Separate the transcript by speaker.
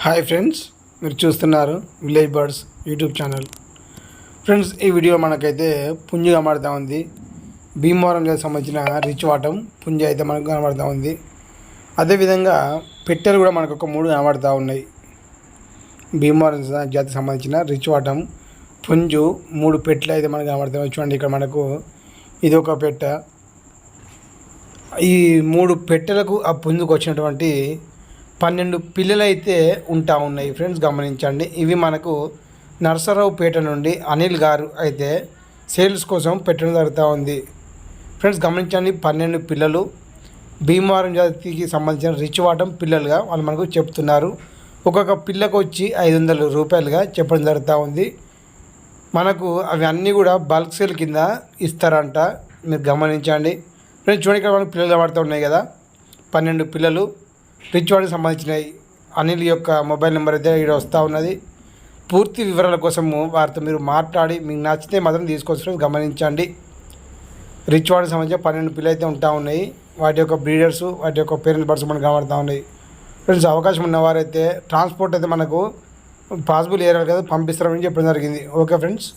Speaker 1: Hi friends, మీరు చూస్తున్నారు village birds YouTube channel. Friends, ఈ వీడియో మనకైతే పుంజు కనబడుతూ ఉంది. భీమవరం జాతికి సంబంధించిన రిచ్ వాటం పుంజు అయితే మనకు కనబడుతూ ఉంది. అదేవిధంగా పెట్టెలు కూడా మనకు ఒక 3 కనబడుతూ ఉన్నాయి. భీమవరం జాతికి సంబంధించిన రిచ్ వాటం పుంజు 3 పెట్టెలు అయితే మనకు కనబడుతున్నాయి. చూడండి, ఇక్కడ మనకు ఇది ఒక పెట్టె. ఈ 3 పెట్టెలకు ఆ పుంజుకు వచ్చినటువంటి 12 పిల్లలు అయితే ఉంటా ఉన్నాయి. ఫ్రెండ్స్, గమనించండి. ఇవి మనకు నరసరావుపేట నుండి అనిల్ గారు అయితే సేల్స్ కోసం పెట్టడం జరుగుతూ ఉంది. ఫ్రెండ్స్, గమనించండి, 12 పిల్లలు భీమవరం జాతికి సంబంధించిన రిచ్ వాటం పిల్లలుగా వాళ్ళు మనకు చెప్తున్నారు. ఒక్కొక్క పిల్లకు వచ్చి 500 రూపాయలుగా చెప్పడం జరుగుతూ ఉంది. మనకు అవి అన్నీ కూడా బల్క్ సేల్ కింద ఇస్తారంట. మీరు గమనించండి. ఫ్రెండ్స్, చూడండి, ఇక్కడ మనకు పిల్లలు పడుతూ ఉన్నాయి కదా, 12 పిల్లలు రిచ్ వాటికి సంబంధించినవి. అనిల్ యొక్క మొబైల్ నెంబర్ అయితే ఇక్కడ వస్తూ ఉన్నది. పూర్తి వివరాల కోసము వారితో మీరు మాట్లాడి మీకు నచ్చితే మాత్రం తీసుకోవచ్చు. గమనించండి, రిచ్ వాటికి సంబంధించిన 12 పిల్లలు అయితే ఉంటా ఉన్నాయి. వాటి యొక్క బ్రీడర్స్, వాటి యొక్క పేరెంట్స్ బర్డ్స్ మనకు కనబడుతూ ఉన్నాయి. ఫ్రెండ్స్, అవకాశం ఉన్నవారైతే ట్రాన్స్పోర్ట్ అయితే మనకు పాసిబుల్ ఏరియా కదా పంపిస్తారని చెప్పడం జరిగింది. Okay friends.